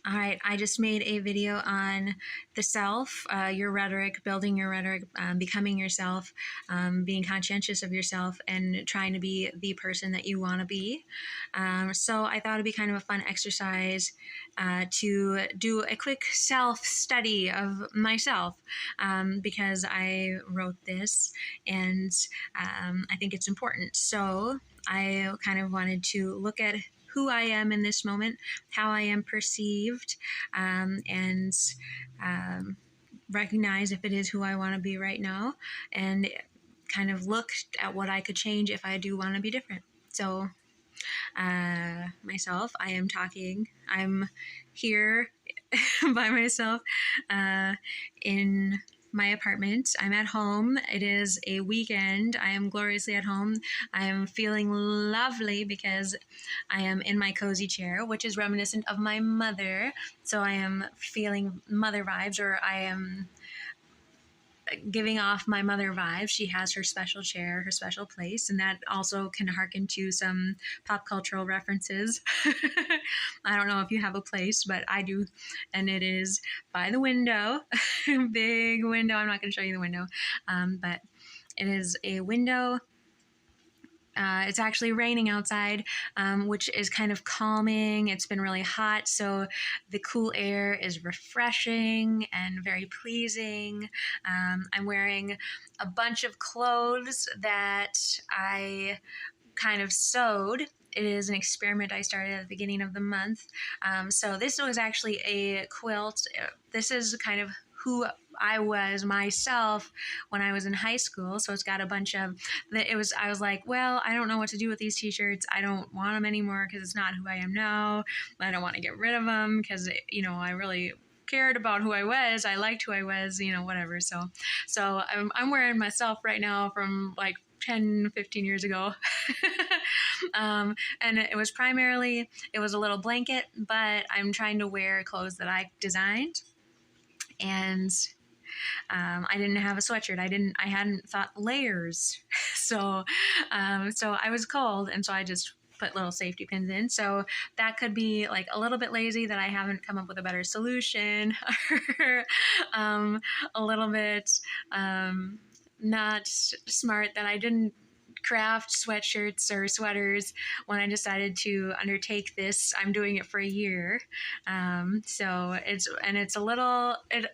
All right, I just made a video on the self, your rhetoric, building your rhetoric, becoming yourself, being conscientious of yourself, and trying to be the person that you want to be. So I thought it'd be kind of a fun exercise to do a quick self study of myself because I wrote this and I think it's important. So I kind of wanted to look at who I am in this moment, how I am perceived, and um, recognize if it is who I want to be right now, and kind of look at what I could change if I do want to be different. So, myself, I'm here by myself in my apartment. I'm at home. It is a weekend. I am gloriously at home. I am feeling lovely because I am in my cozy chair, which is reminiscent of my mother. So I am feeling mother vibes, or I am giving off my mother vibes. She has her special chair, her special place, and that also can harken to some pop cultural references. I don't know if you have a place, but I do, and it is by the window, big window. I'm not going to show you the window, but it is a window. It's actually raining outside, which is kind of calming. It's been really hot, so the cool air is refreshing and very pleasing. I'm wearing a bunch of clothes that I kind of sewed. It is an experiment I started at the beginning of the month. So this was actually a quilt. This is kind of who I was myself when I was in high school. So it's got a bunch of I was like, well, I don't know what to do with these t-shirts. I don't want them anymore because it's not who I am now. I don't want to get rid of them because, I really cared about who I was. I liked who I was, whatever. So I'm wearing myself right now from like 10, 15 years ago. And it was a little blanket, but I'm trying to wear clothes that I designed. And I didn't have a sweatshirt. I hadn't thought layers. So I was cold, and so I just put little safety pins in. So that could be like a little bit lazy that I haven't come up with a better solution, or a little bit not smart that I didn't craft sweatshirts or sweaters when I decided to undertake this. I'm doing it for a year. It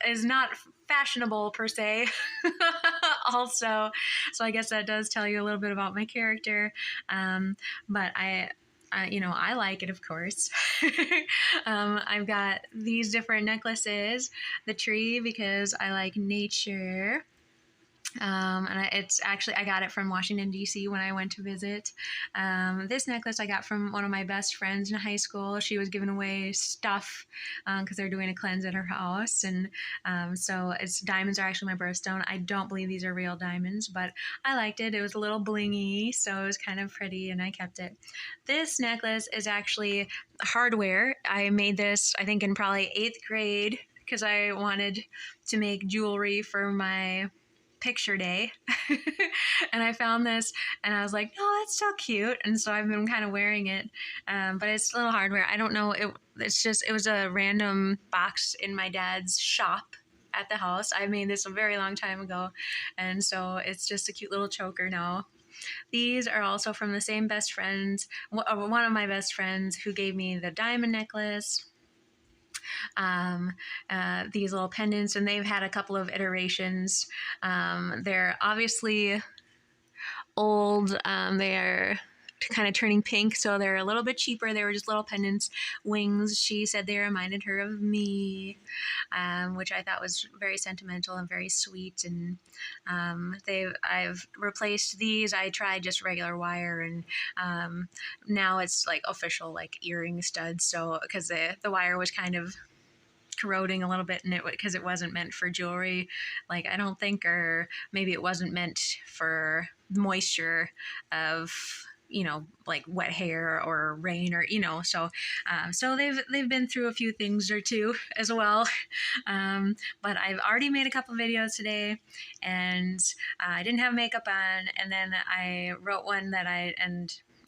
is not fashionable per se. Also, so I guess that does tell you a little bit about my character. But I like it, of course. I've got these different necklaces, the tree because I like nature. I got it from Washington, D.C. when I went to visit. This necklace I got from one of my best friends in high school. She was giving away stuff because they're doing a cleanse at her house. And so diamonds are actually my birthstone. I don't believe these are real diamonds, but I liked it. It was a little blingy, so it was kind of pretty, and I kept it. This necklace is actually hardware. I made this, I think, in probably 8th grade because I wanted to make jewelry for my picture day. And I found this and I was like, oh, that's so cute. And so I've been kind of wearing it. But it's a little hardware. I don't know. It was a random box in my dad's shop at the house. I made this a very long time ago. And so it's just a cute little choker now. These are also from the same best friends, one of my best friends who gave me the diamond necklace. These little pendants, and they've had a couple of iterations. They're obviously old. They are kind of turning pink, so they're a little bit cheaper. They were just little pendants, wings. She said they reminded her of me, which I thought was very sentimental and very sweet. And I've replaced these. I tried just regular wire, and now it's like official like earring studs. So because the wire was kind of corroding a little bit, and because it wasn't meant for jewelry, like I don't think, or maybe it wasn't meant for moisture of like wet hair or rain, or so they've been through a few things or two as well. But I've already made a couple videos today, and I didn't have makeup on, and then I wrote one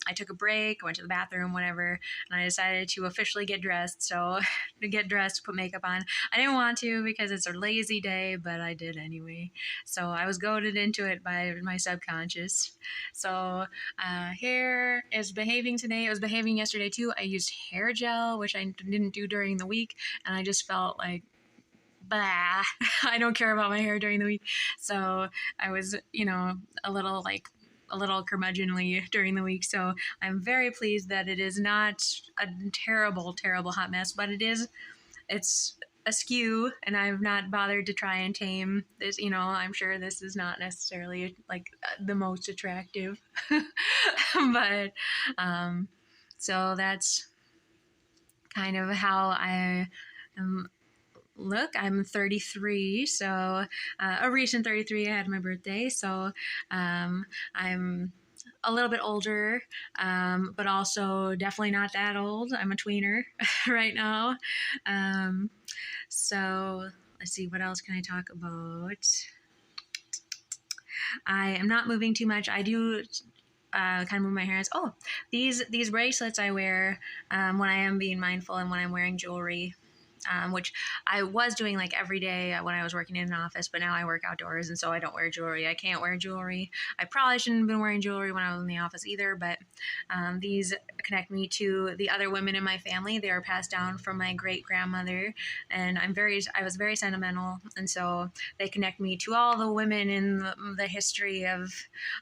I took a break, I went to the bathroom, whatever, and I decided to officially get dressed. So to get dressed, put makeup on. I didn't want to because it's a lazy day, but I did anyway. So I was goaded into it by my subconscious. So hair is behaving today. It was behaving yesterday too. I used hair gel, which I didn't do during the week, and I just felt like, bah, I don't care about my hair during the week. So I was, a little curmudgeonly during the week. So I'm very pleased that it is not a terrible, terrible hot mess, but it's askew, and I've not bothered to try and tame this. I'm sure this is not necessarily like the most attractive, but so that's kind of how I am. Look, I'm 33, so a recent 33. I had my birthday, so I'm a little bit older, but also definitely not that old. I'm a tweener right now. So let's see, what else can I talk about? I am not moving too much. I do kind of move my hands. Oh, these bracelets I wear when I am being mindful and when I'm wearing jewelry. Which I was doing like every day when I was working in an office, but now I work outdoors, and so I don't wear jewelry. I can't wear jewelry. I probably shouldn't have been wearing jewelry when I was in the office either, but these connect me to the other women in my family. They are passed down from my great grandmother, and I was very sentimental, and so they connect me to all the women in the history of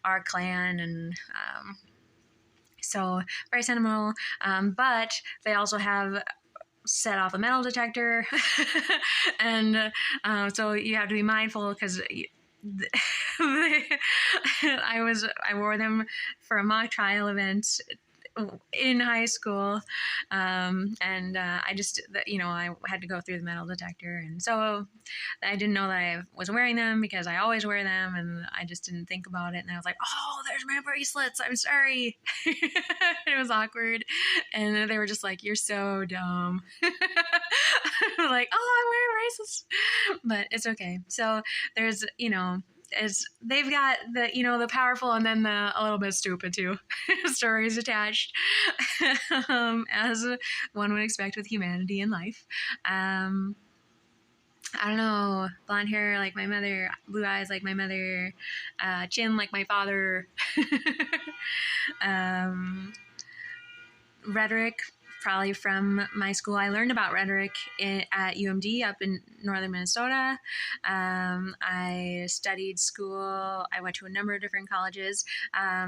our clan, and so very sentimental. But they also have set off a metal detector, and so you have to be mindful because I wore them for a mock trial event in high school, and I just I had to go through the metal detector, and so I didn't know that I was wearing them because I always wear them, and I just didn't think about it, and I was like, oh, there's my bracelets, I'm sorry. It was awkward, and they were just like, you're so dumb. Like, oh, I'm wearing bracelets, but it's okay. So there's they've got the powerful and then the a little bit stupid too stories attached, as one would expect with humanity in life. I don't know, blonde hair like my mother, blue eyes like my mother, chin like my father. Rhetoric, probably from my school. I learned about rhetoric at UMD up in northern Minnesota. I studied school. I went to a number of different colleges. A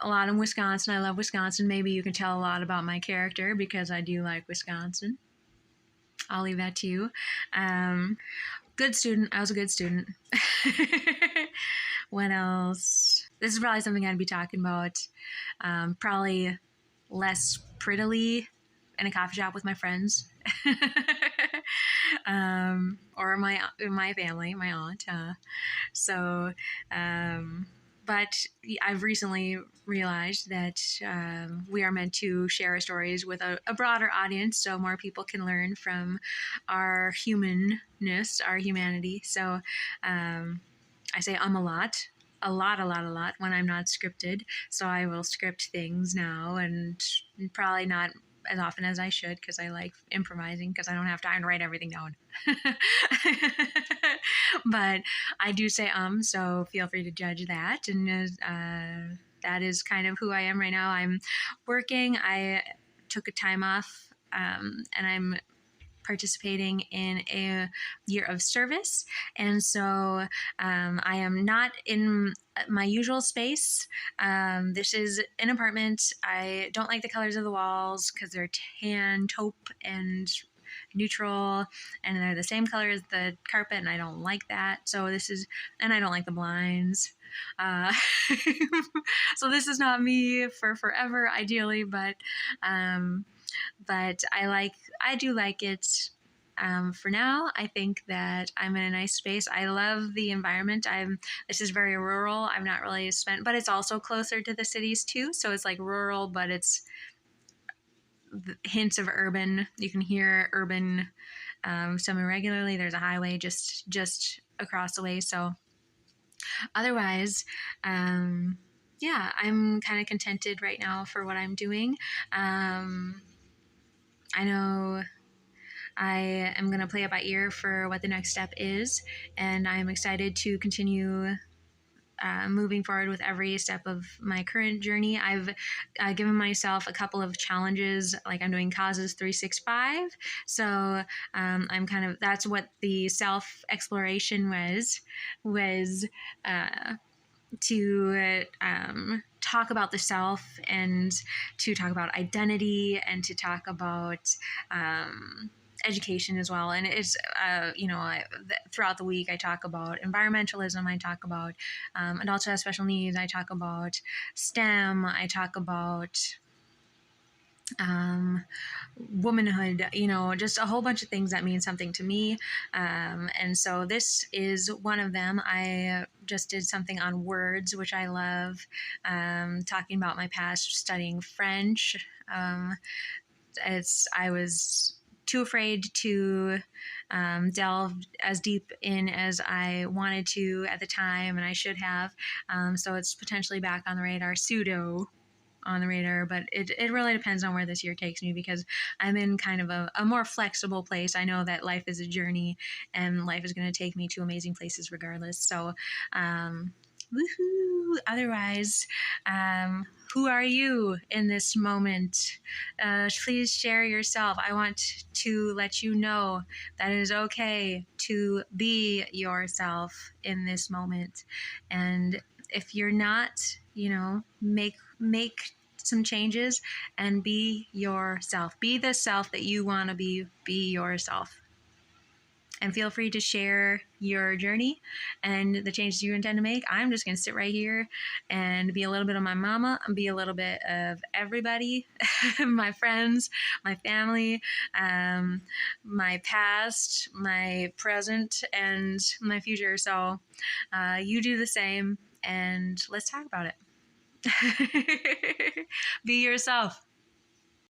lot in Wisconsin. I love Wisconsin. Maybe you can tell a lot about my character because I do like Wisconsin. I'll leave that to you. Good student. I was a good student. What else? This is probably something I'd be talking about. Probably less prettily in a coffee shop with my friends. Or my family, my aunt. But I've recently realized that we are meant to share our stories with a broader audience so more people can learn from our humanness, our humanity. So I say a lot when I'm not scripted. So I will script things now, and probably not as often as I should because I like improvising because I don't have time to write everything down. But I do say so feel free to judge that. And that is kind of who I am right now. I'm working. I took a time off, and I'm participating in a year of service, and so I am not in my usual space. This is an apartment. I don't like the colors of the walls because they're tan, taupe, and neutral, and they're the same color as the carpet, and I don't like that. And I don't like the blinds. So this is not me for forever, ideally, but I do like it. For now, I think that I'm in a nice space. I love the environment. This is very rural. I've not really spent, but it's also closer to the cities too. So it's like rural, but it's hints of urban. You can hear urban semi-regularly. There's a highway just across the way. So otherwise, yeah, I'm kind of contented right now for what I'm doing. I know I am going to play it by ear for what the next step is, and I'm excited to continue moving forward with every step of my current journey. I've given myself a couple of challenges, like I'm doing causes 365. So I'm kind of, that's what the self exploration was uh, to talk about the self, and to talk about identity, and to talk about education as well. And it's throughout the week I talk about environmentalism, I talk about adults who have special needs, I talk about STEM, I talk about um, womanhood, just a whole bunch of things that mean something to me. And so this is one of them. I just did something on words, which I love, talking about my past studying French. I was too afraid to delve as deep in as I wanted to at the time, and I should have. So it's potentially back on the radar, pseudo on the radar, but it really depends on where this year takes me, because I'm in kind of a more flexible place. I know that life is a journey, and life is going to take me to amazing places regardless. So, woohoo! Otherwise, who are you in this moment? Please share yourself. I want to let you know that it is okay to be yourself in this moment. And if you're not, make some changes and be yourself. Be the self that you want to be. Be yourself. And feel free to share your journey and the changes you intend to make. I'm just going to sit right here and be a little bit of my mama, and be a little bit of everybody, my friends, my family, my past, my present, and my future. So you do the same, and let's talk about it. Be yourself.